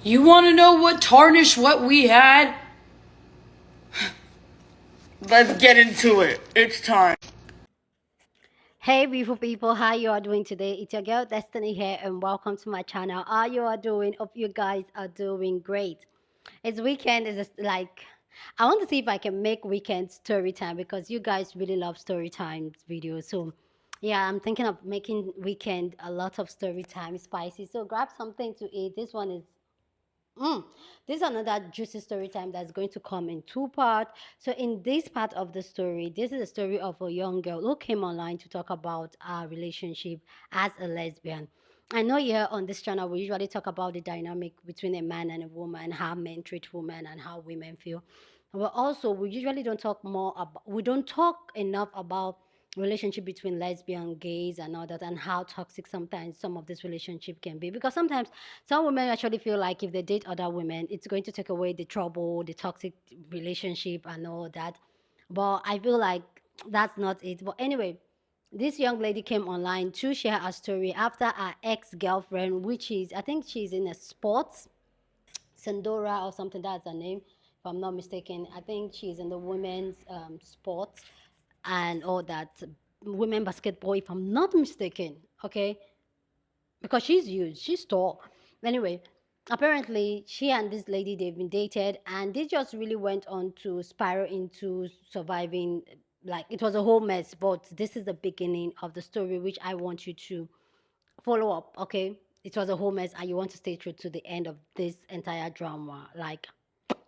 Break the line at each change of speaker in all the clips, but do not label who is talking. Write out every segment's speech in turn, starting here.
You want to know what tarnished what we had? Let's get into it. It's time.
Hey beautiful people, how you are doing today? It's your girl Destiny here and welcome to my channel. How you are doing? Hope you guys are doing great. It's weekend, it's just like I want to see if I can make weekend story time because you guys really love story time videos. So yeah, I'm thinking of making weekend a lot of story time spicy. So grab something to eat. This one is this is another juicy story time that's going to come in two parts. So, in this part of the story, this is a story of a young girl who came online to talk about our relationship as a lesbian. I know here on this channel we usually talk about the dynamic between a man and a woman, how men treat women and how women feel. But also we usually don't talk more about we don't talk enough about relationship between lesbian gays and all that and how toxic sometimes some of this relationship can be because sometimes some women actually feel like if they date other women it's going to take away the trouble, the toxic relationship and all that, but I feel like that's not it. But anyway, this young lady came online to share her story after her ex-girlfriend, which is I think she's in a sports, Sandora or something, that's her name, if I'm not mistaken. I think she's in the women's sports and all that, women basketball, if I'm not mistaken. Okay, because she's huge, she's tall. Anyway, apparently she and this lady they've been dated, and they just really went on to spiral into surviving. Like it was a whole mess, but this is the beginning of the story, which I want you to follow up. Okay, it was a whole mess and you want to stay true to the end of this entire drama, like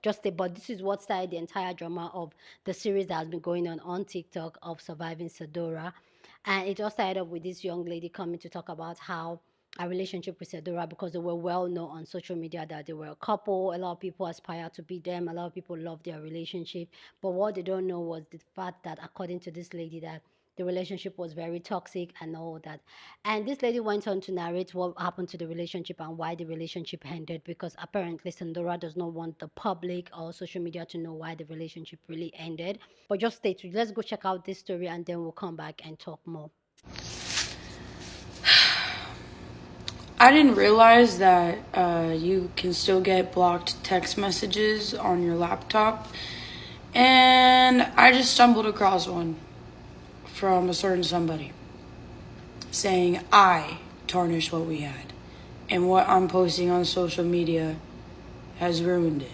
just stay. But this is what started the entire drama of the series that has been going on TikTok of surviving Sadora. And it all started up with this young lady coming to talk about how a relationship with Sadora, because they were well known on social media that they were a couple. A lot of people aspire to be them. A lot of people love their relationship. But what they don't know was the fact that, according to this lady, that the relationship was very toxic and all that. And this lady went on to narrate what happened to the relationship and why the relationship ended, because apparently Sandora does not want the public or social media to know why the relationship really ended. But just stay tuned. Let's go check out this story and then we'll come back and talk more.
I didn't realize that you can still get blocked text messages on your laptop. And I just stumbled across one from a certain somebody saying I tarnished what we had. And what I'm posting on social media has ruined it.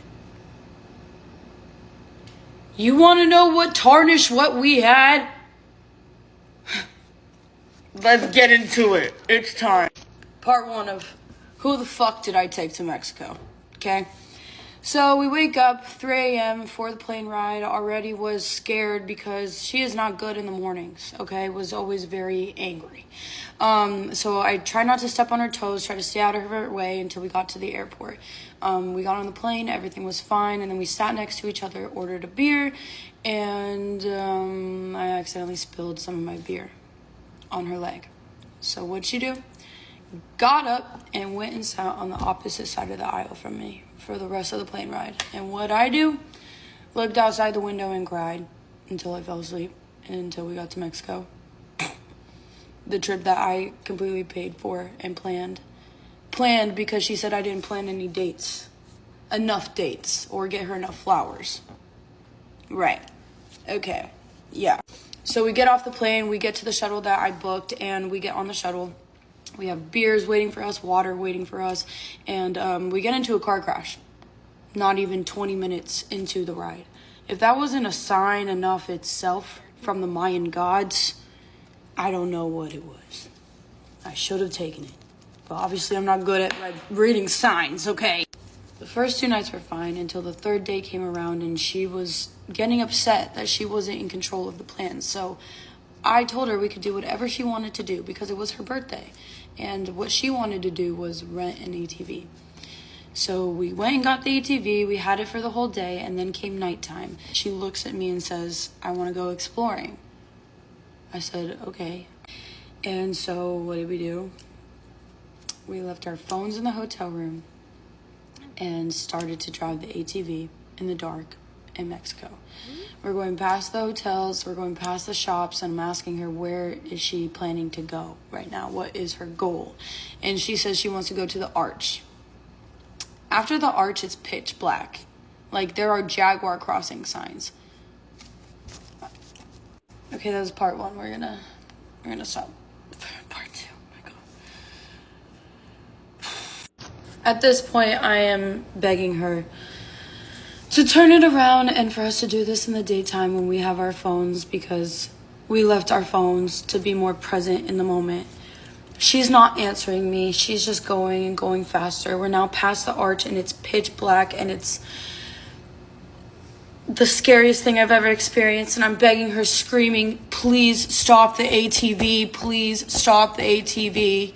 You want to know what tarnished what we had? Let's get into it. It's time. Part one of who the fuck did I take to Mexico? Okay. So we wake up 3 a.m. for the plane ride. Already was scared because she is not good in the mornings. Okay, was always very angry. So I tried not to step on her toes, try to stay out of her way until we got to the airport. We got on the plane, everything was fine, and then we sat next to each other, ordered a beer, and I accidentally spilled some of my beer on her leg. So what'd she do? Got up and went and sat on the opposite side of the aisle from me for the rest of the plane ride. And what I do? Looked outside the window and cried until I fell asleep and until we got to Mexico. The trip that I completely paid for and planned. Planned because she said I didn't plan any dates. Enough dates. Or get her enough flowers. Right. Okay. Yeah. So we get off the plane, we get to the shuttle that I booked, and we get on the shuttle. We have beers waiting for us, water waiting for us, and we get into a car crash. Not even 20 minutes into the ride. If that wasn't a sign enough itself from the Mayan gods, I don't know what it was. I should have taken it. But obviously I'm not good at reading signs, okay? The first 2 nights were fine until the third day came around and she was getting upset that she wasn't in control of the plan. So I told her we could do whatever she wanted to do because it was her birthday. And what she wanted to do was rent an ATV. So we went and got the ATV, we had it for the whole day, and then came nighttime. She looks at me and says, I want to go exploring. I said, okay. And so what did we do? We left our phones in the hotel room and started to drive the ATV in the dark in Mexico. We're going past the hotels, we're going past the shops, and I'm asking her where is she planning to go right now? What is her goal? And she says she wants to go to the Arch. After the arch, it's pitch black. Like, there are jaguar crossing signs. Okay, that was part one. We're gonna stop for part two. Oh my god. At this point, I am begging her to turn it around and for us to do this in the daytime when we have our phones, because we left our phones to be more present in the moment. She's not answering me. She's just going and going faster. We're now past the arch and it's pitch black, and it's the scariest thing I've ever experienced. And I'm begging her, screaming, please stop the ATV. Please stop the ATV.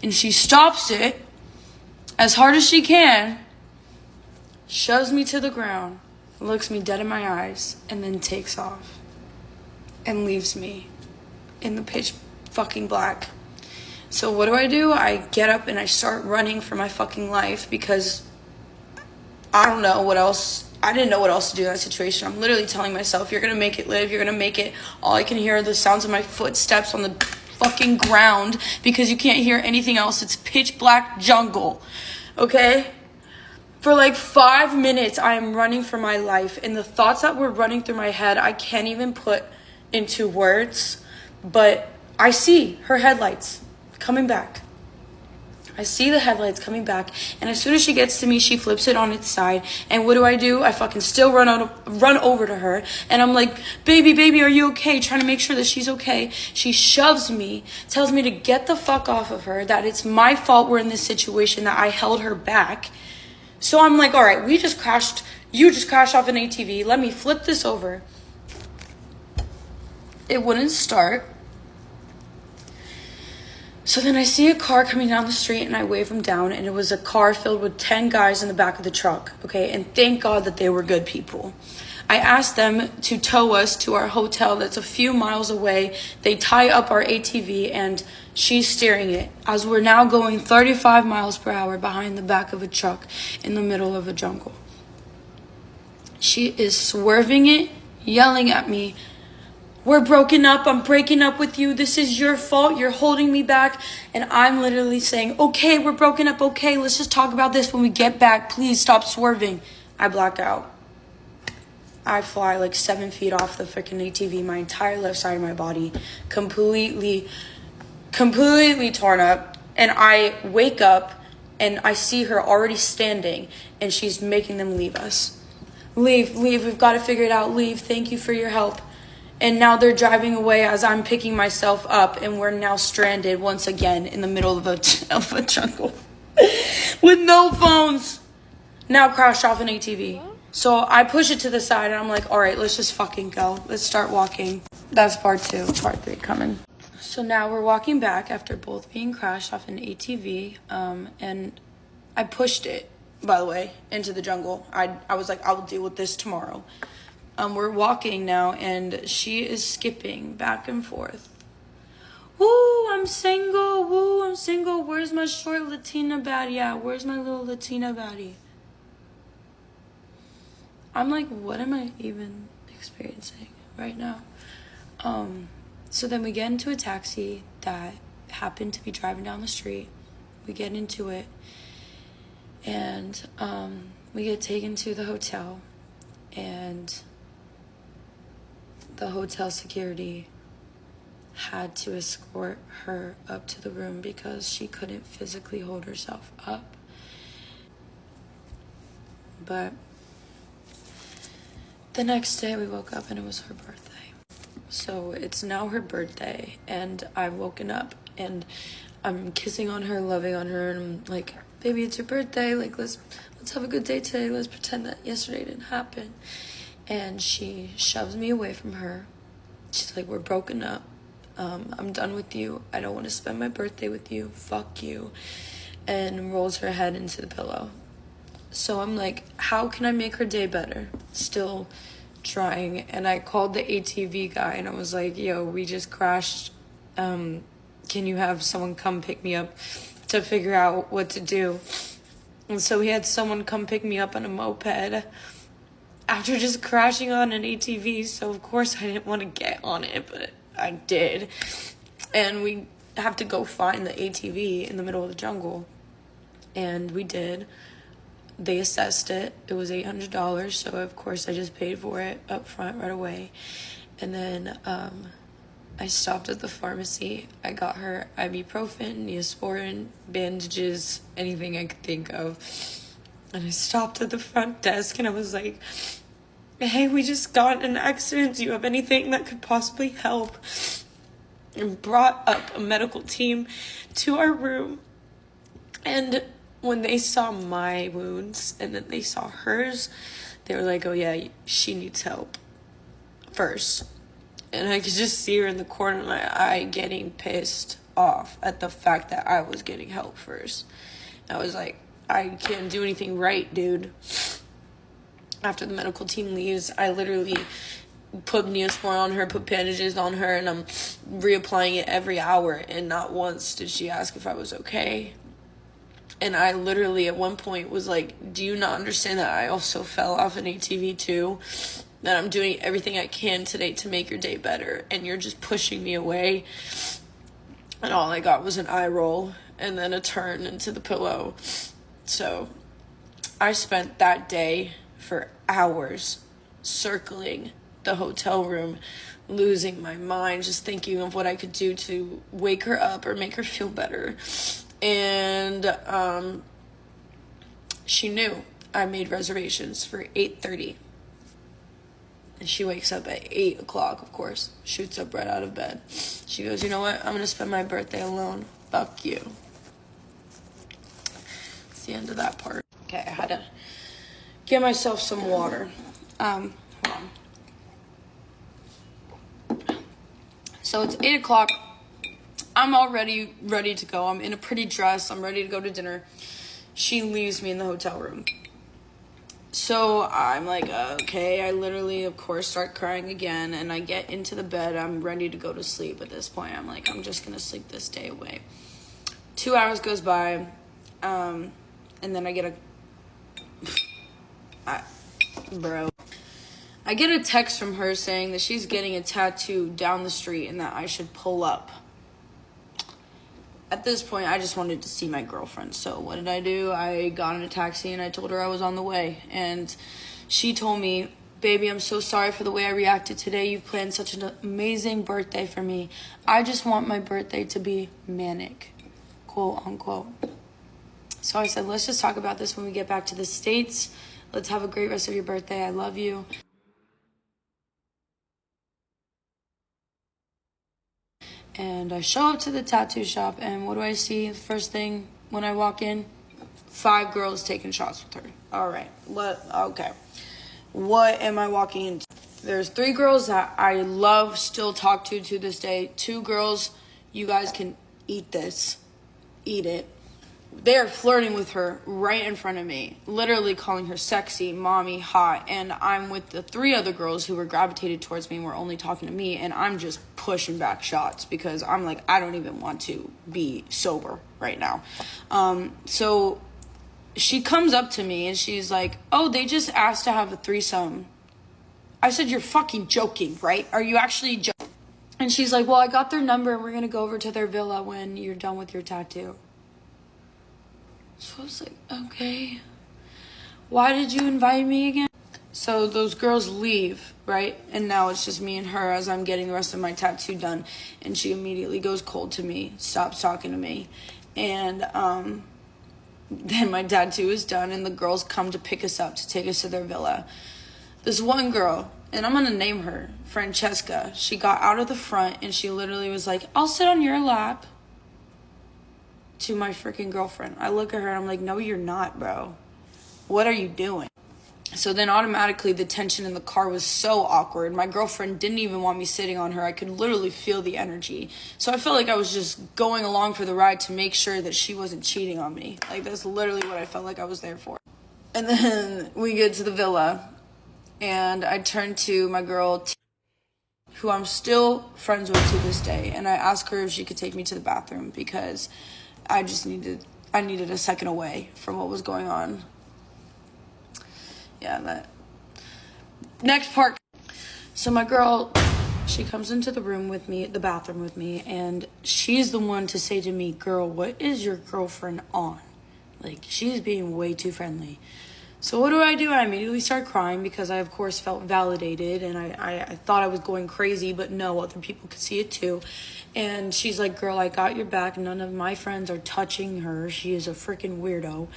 And she stops it as hard as she can, shoves me to the ground, looks me dead in my eyes, and then takes off and leaves me in the pitch fucking black. So what do? I get up and I start running for my fucking life, because I don't know what else. I didn't know what else to do in that situation. I'm literally telling myself, you're going to make it, Liv. You're going to make it. All I can hear are the sounds of my footsteps on the fucking ground, because you can't hear anything else. It's pitch black jungle. Okay? For like 5 minutes, I am running for my life. And the thoughts that were running through my head, I can't even put into words. But I see her headlights coming back. I see the headlights coming back, and as soon as she gets to me, she flips it on its side. And what do? I fucking still run over to her, and I'm like, baby, are you okay? Trying to make sure that she's okay. She shoves me, tells me to get the fuck off of her, that it's my fault we're in this situation, that I held her back. So I'm like, all right, you just crashed off an ATV. Let me flip this over. It wouldn't start. So then I see a car coming down the street, and I wave him down, and it was a car filled with 10 guys in the back of the truck, okay? And thank God that they were good people. I asked them to tow us to our hotel that's a few miles away. They tie up our ATV, and she's steering it as we're now going 35 miles per hour behind the back of a truck in the middle of a jungle. She is swerving it, yelling at me, we're broken up. I'm breaking up with you. This is your fault. You're holding me back. And I'm literally saying, okay, we're broken up. Okay, let's just talk about this when we get back. Please stop swerving. I black out. I fly like 7 feet off the freaking ATV. My entire left side of my body completely torn up. And I wake up and I see her already standing, and she's making them leave us. Leave. We've got to figure it out. Leave. Thank you for your help. And now they're driving away as I'm picking myself up, and we're now stranded once again in the middle of a jungle with no phones. Now crashed off an ATV. So I push it to the side, and I'm like, all right, let's just fucking go. Let's start walking. That's part two. Part three coming. So now we're walking back after both being crashed off an ATV, and I pushed it, by the way, into the jungle. I was like, I will deal with this tomorrow. We're walking now, and she is skipping back and forth. Woo, I'm single. Woo, I'm single. Where's my short Latina baddie at? Where's my little Latina baddie? I'm like, what am I even experiencing right now? So then we get into a taxi that happened to be driving down the street. We get into it, and we get taken to the hotel, and the hotel security had to escort her up to the room because she couldn't physically hold herself up. But the next day we woke up and it was her birthday. So it's now her birthday, and I've woken up and I'm kissing on her, loving on her, and I'm like, baby, it's your birthday. Like, let's have a good day today. Let's pretend that yesterday didn't happen. And she shoves me away from her. She's like, we're broken up. I'm done with you. I don't want to spend my birthday with you. Fuck you. And rolls her head into the pillow. So I'm like, how can I make her day better? Still trying. And I called the ATV guy, and I was like, yo, we just crashed. Can you have someone come pick me up to figure out what to do? And so he had someone come pick me up on a moped after just crashing on an ATV. So of course I didn't want to get on it, but I did. And we have to go find the ATV in the middle of the jungle. And we did. They assessed it. It was $800, so of course I just paid for it up front right away. And then I stopped at the pharmacy. I got her ibuprofen, Neosporin, bandages, anything I could think of. And I stopped at the front desk and I was like, hey, we just got in an accident. Do you have anything that could possibly help? And brought up a medical team to our room. And when they saw my wounds and then they saw hers, they were like, oh yeah, she needs help first. And I could just see her in the corner of my eye getting pissed off at the fact that I was getting help first. I was like, I can't do anything right, dude. After the medical team leaves, I literally put Neosporin on her, put bandages on her, and I'm reapplying it every hour. And not once did she ask if I was okay. And I literally at one point was like, do you not understand that I also fell off an ATV too? That I'm doing everything I can today to make your day better, and you're just pushing me away. And all I got was an eye roll and then a turn into the pillow. So I spent that day for hours circling the hotel room, losing my mind, just thinking of what I could do to wake her up or make her feel better. And she knew I made reservations for 8:30. And she wakes up at 8 o'clock, of course, shoots up right out of bed. She goes, you know what? I'm going to spend my birthday alone. Fuck you. It's the end of that part. Okay, I had to get myself some water. Hold on. So it's 8 o'clock. I'm already ready to go. I'm in a pretty dress. I'm ready to go to dinner. She leaves me in the hotel room. So I'm like, okay. I literally, of course, start crying again. And I get into the bed. I'm ready to go to sleep at this point. I'm like, I'm just going to sleep this day away. 2 hours goes by. And then I get I get a text from her saying that she's getting a tattoo down the street and that I should pull up. At this point, I just wanted to see my girlfriend. So what did I do? I got in a taxi and I told her I was on the way. And she told me, baby, I'm so sorry for the way I reacted today. You've planned such an amazing birthday for me. I just want my birthday to be manic, quote unquote. So I said, let's just talk about this when we get back to the States. Let's have a great rest of your birthday. I love you. And I show up to the tattoo shop, and what do I see first thing when I walk in? 5 girls taking shots with her. All right. Okay. What am I walking into? There's 3 girls that I love, still talk to this day. 2 girls, you guys can eat this. Eat it. They're flirting with her right in front of me, literally calling her sexy, mommy, hot, and I'm with the 3 other girls who were gravitated towards me and were only talking to me, and I'm just pushing back shots because I'm like, I don't even want to be sober right now. So she comes up to me and she's like, oh, they just asked to have a threesome. I said, you're fucking joking, right? Are you actually joking? And she's like, well, I got their number and we're going to go over to their villa when you're done with your tattoo. So I was like, okay, why did you invite me again? So those girls leave, right? And now it's just me and her as I'm getting the rest of my tattoo done. And she immediately goes cold to me, stops talking to me. And then my tattoo is done and the girls come to pick us up to take us to their villa. This one girl, and I'm going to name her, Francesca, she got out of the front and she literally was like, I'll sit on your lap. To my freaking girlfriend. I look at her and I'm like, no, you're not, bro. What are you doing? So then automatically the tension in the car was so awkward. My girlfriend didn't even want me sitting on her. I could literally feel the energy. So I felt like I was just going along for the ride to make sure that she wasn't cheating on me. Like, that's literally what I felt like I was there for. And then we get to the villa and I turn to my girl, who I'm still friends with to this day. And I ask her if she could take me to the bathroom because I needed a second away from what was going on. Yeah, that next part. So my girl, she comes into the room with me, the bathroom with me, and she's the one to say to me, girl, what is your girlfriend on? Like, she's being way too friendly. So what do? I immediately start crying because I, of course, felt validated, and I thought I was going crazy, but no, other people could see it too. And she's like, girl, I got your back. None of my friends are touching her. She is a freaking weirdo.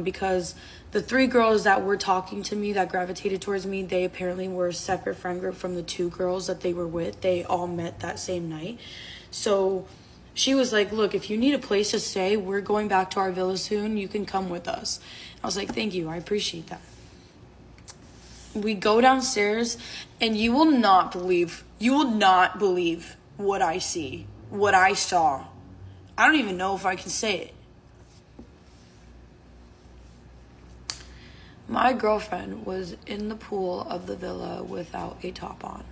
Because the 3 girls that were talking to me, that gravitated towards me, they apparently were a separate friend group from the 2 girls that they were with. They all met that same night. So she was like, look, if you need a place to stay, we're going back to our villa soon. You can come with us. I was like, thank you. I appreciate that. We go downstairs, and you will not believe what I see, what I saw. I don't even know if I can say it. My girlfriend was in the pool of the villa without a top on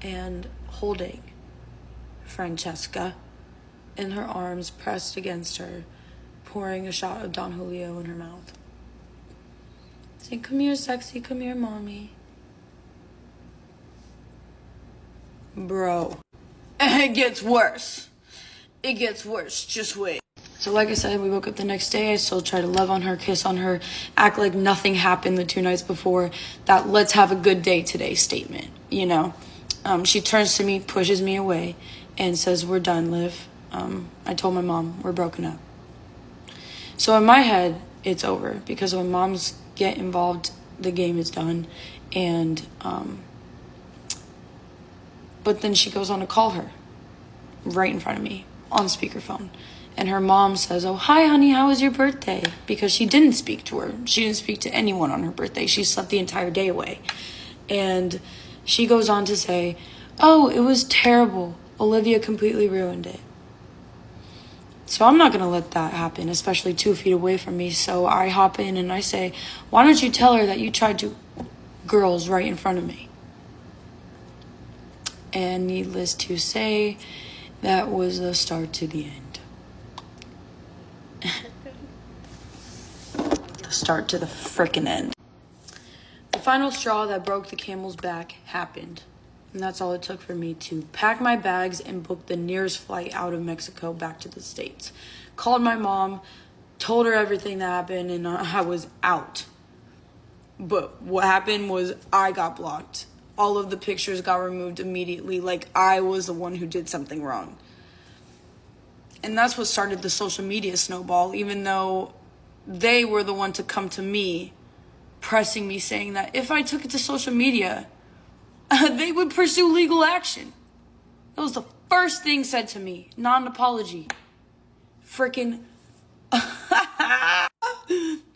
and holding Francesca in her arms, pressed against her, pouring a shot of Don Julio in her mouth. Saying, come here, sexy, come here, mommy. Bro, it gets worse. It gets worse, just wait. So like I said, we woke up the next day. I still try to love on her, kiss on her, act like nothing happened the 2 nights before. That let's have a good day today statement, you know. She turns to me, pushes me away, and says, we're done, Liv. I told my mom, we're broken up. So in my head, it's over, because when moms get involved, the game is done. And but then she goes on to call her right in front of me on speakerphone, and her mom says, oh, hi honey, how was your birthday? Because she didn't speak to her. She didn't speak to anyone on her birthday. She slept the entire day away. And she goes on to say, oh, it was terrible. Olivia completely ruined it. So I'm not going to let that happen, especially 2 feet away from me. So I hop in and I say, why don't you tell her that you tried to girls right in front of me? And needless to say, that was the start to the end. The start to the frickin' end. The final straw that broke the camel's back happened. And that's all it took for me to pack my bags and book the nearest flight out of Mexico back to the States. Called my mom, told her everything that happened, and I was out. But what happened was I got blocked. All of the pictures got removed immediately, like I was the one who did something wrong. And that's what started the social media snowball, even though they were the one to come to me, pressing me, saying that if I took it to social media, they would pursue legal action. That was the first thing said to me. Not an apology. Freaking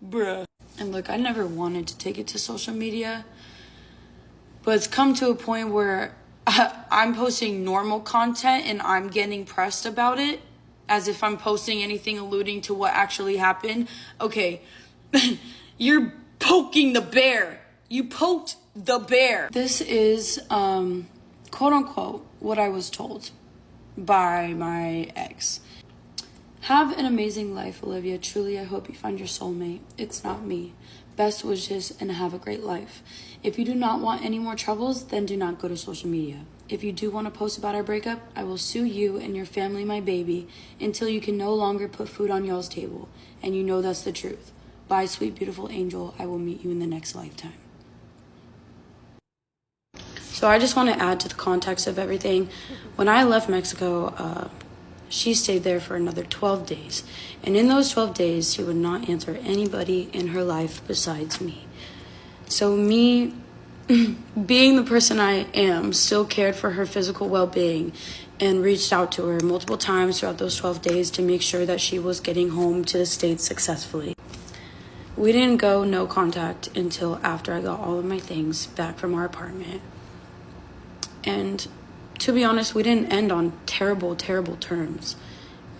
bruh. And look, I never wanted to take it to social media, but it's come to a point where I'm posting normal content and I'm getting pressed about it as if I'm posting anything alluding to what actually happened. Okay, you're poking the bear. You poked the bear. This is, quote unquote, what I was told by my ex. Have an amazing life, Olivia. Truly, I hope you find your soulmate. It's not me. Best wishes and have a great life. If you do not want any more troubles, then do not go to social media. If you do want to post about our breakup, I will sue you and your family, my baby, until you can no longer put food on y'all's table. And you know that's the truth. Bye, sweet, beautiful angel. I will meet you in the next lifetime. So I just want to add to the context of everything. When I left Mexico, she stayed there for another 12 days. And in those 12 days, she would not answer anybody in her life besides me. So me, being the person I am, still cared for her physical well-being and reached out to her multiple times throughout those 12 days to make sure that she was getting home to the States successfully. We didn't go no contact until after I got all of my things back from our apartment. And to be honest, we didn't end on terrible, terrible terms.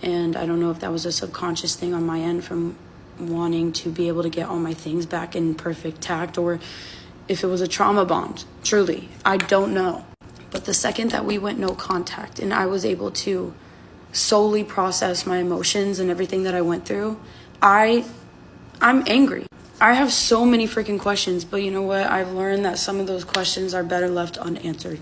And I don't know if that was a subconscious thing on my end from wanting to be able to get all my things back in perfect tact, or if it was a trauma bond. Truly, I don't know. But the second that we went no contact and I was able to solely process my emotions and everything that I went through, I'm angry. I have so many freaking questions, but you know what? I've learned that some of those questions are better left unanswered.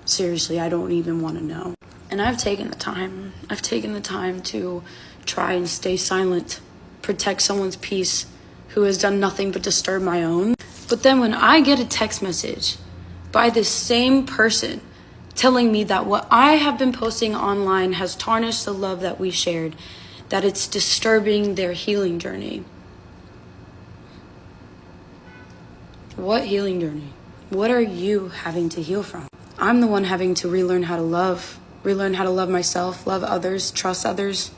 Seriously, I don't even want to know. And I've taken the time. I've taken the time to try and stay silent protect someone's peace who has done nothing but disturb my own. But then when I get a text message by this same person telling me that what I have been posting online has tarnished the love that we shared, that it's disturbing their healing journey. What healing journey? What are you having to heal from? I'm the one having to relearn how to love myself, love others, trust others.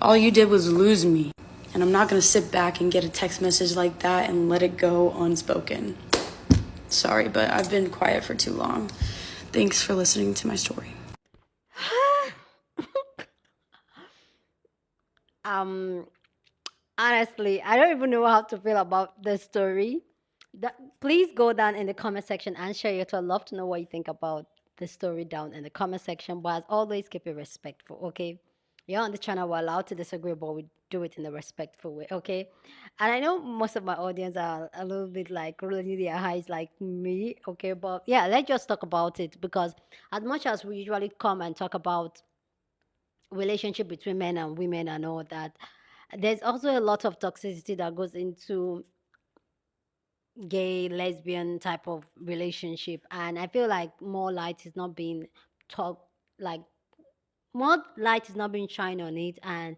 All you did was lose me. And I'm not gonna sit back and get a text message like that and let it go unspoken. Sorry, but I've been quiet for too long. Thanks for listening to my story.
Honestly, I don't even know how to feel about this story. Please go down in the comment section and share your thoughts. I'd love to know what you think about the story down in the comment section. But as always, keep it respectful, okay? You're on the channel, we're allowed to disagree, but we do it in a respectful way, okay? And I know most of my audience are a little bit like rolling their eyes like me, okay? But yeah, let's just talk about it, because as much as we usually come and talk about relationship between men and women and all that, there's also a lot of toxicity that goes into gay lesbian type of relationship, and I feel like more light is not being talked, like more light is not being shined on it. And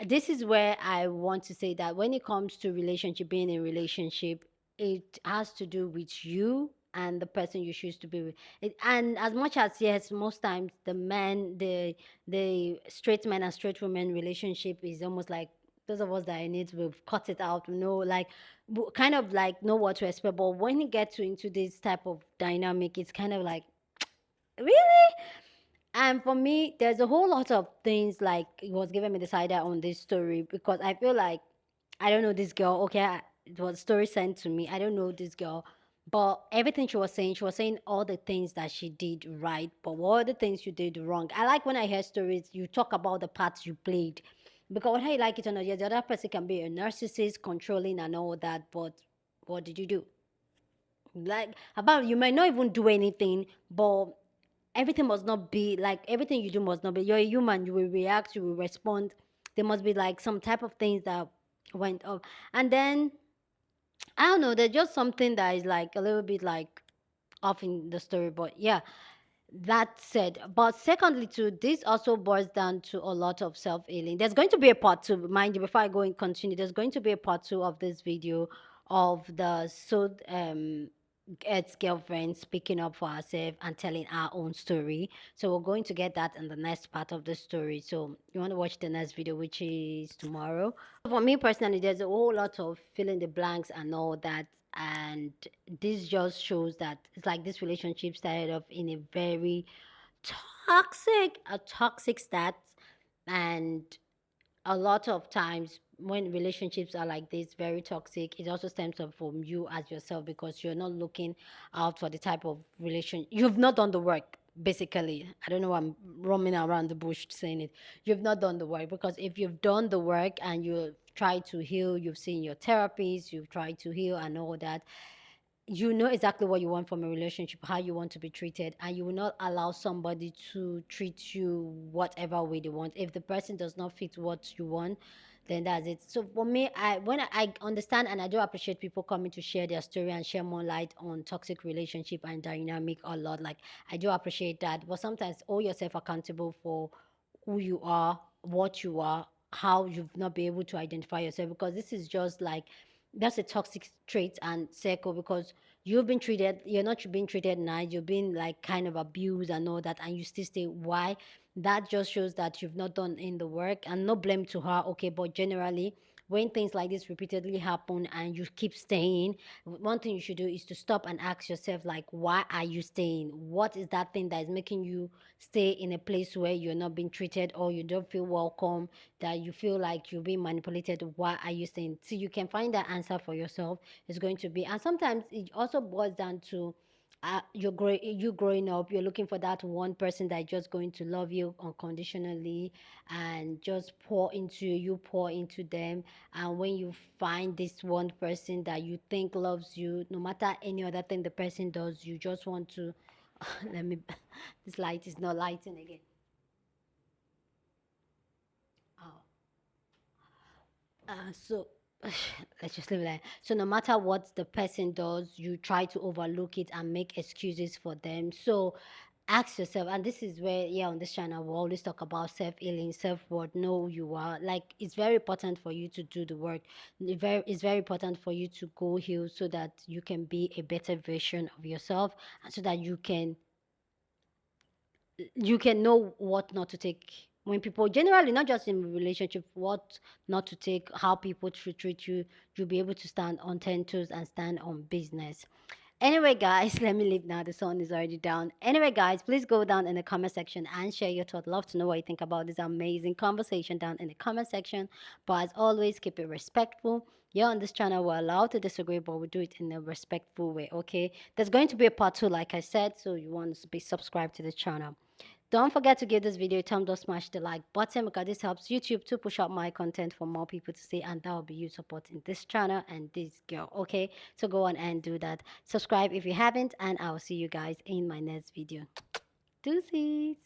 this is where I want to say that when it comes to relationship, being in relationship, it has to do with you and the person you choose to be with. And as much as yes, most times the straight men and straight women relationship is almost like those of us that are in it, we've cut it out. We know, like, kind of like know what to expect. But when you get into this type of dynamic, it's kind of like, really? And for me, there's a whole lot of things like it was giving me this idea on this story, because I feel like I don't know this girl. Okay, it was a story sent to me. I don't know this girl, but everything she was saying all the things that she did right, but what are the things you did wrong? I like when I hear stories, you talk about the parts you played, because whether you like it or not, yeah, the other person can be a narcissist, controlling, and all that, but what did you do? Like, about you might not even do anything, but everything must not be like everything you do must not be. You're a human, you will react, you will respond. There must be like some type of things that went up. And then I don't know, there's just something that is like a little bit like off in the story. But yeah, that said, but secondly, too, this also boils down to a lot of self healing. There's going to be a part two, mind you, before I go and continue. There's going to be a part two of this video of the ex-girlfriend speaking up for herself and telling our own story. So we're going to get that in the next part of the story. So you want to watch the next video, which is tomorrow. For me personally, there's a whole lot of fill in the blanks and all that. And this just shows that it's like this relationship started off in a very toxic stat. And a lot of times when relationships are like this, very toxic, it also stems from you as yourself, because you're not looking out for the type of relation. You've not done the work, basically. I don't know why I'm roaming around the bush saying it. You've not done the work, because if you've done the work and you try to heal, you've seen your therapists, you've tried to heal and all that, you know exactly what you want from a relationship, how you want to be treated, and you will not allow somebody to treat you whatever way they want. If the person does not fit what you want, then that's it. So for me, I understand and I do appreciate people coming to share their story and share more light on toxic relationship and dynamic a lot. Like, I do appreciate that, but sometimes hold yourself accountable for who you are, what you are, how you've not been able to identify yourself, because this is just like that's a toxic trait and circle, because you're not being treated nice, you're being like kind of abused and all that, and you still stay. Why? That just shows that you've not done in the work, and no blame to her, okay, but generally when things like this repeatedly happen and you keep staying, one thing you should do is to stop and ask yourself, like, why are you staying? What is that thing that is making you stay in a place where you're not being treated, or you don't feel welcome, that you feel like you're being manipulated? Why are you staying? So you can find that answer for yourself. It's going to be, and sometimes it also boils down to you growing up, you're looking for that one person that is just going to love you unconditionally and just pour into you, you pour into them. And when you find this one person that you think loves you, no matter any other thing the person does, you just want to let me this light is not lighting again. Oh. So let's just leave it there. So no matter what the person does, you try to overlook it and make excuses for them. So ask yourself, and this is where, yeah, on this channel we always talk about self-healing, self-worth, know who you are. Like, it's very important for you to do the work. It's very important for you to go heal so that you can be a better version of yourself, and so that you can know what not to take when people, generally, not just in relationship, what not to take, how people treat you. You'll be able to stand on 10 toes and stand on business. Anyway, guys, let me leave now. The sun is already down. Anyway, guys, please go down in the comment section and share your thoughts. Love to know what you think about this amazing conversation down in the comment section. But as always, keep it respectful. Here on this channel, we're allowed to disagree, but we do it in a respectful way, okay? There's going to be a part two, like I said, so you want to be subscribed to the channel. Don't forget to give this video a thumbs up, smash the like button, because this helps YouTube to push out my content for more people to see, and that will be you supporting this channel and this girl, okay? So go on and do that. Subscribe if you haven't, and I'll see you guys in my next video. Deuces!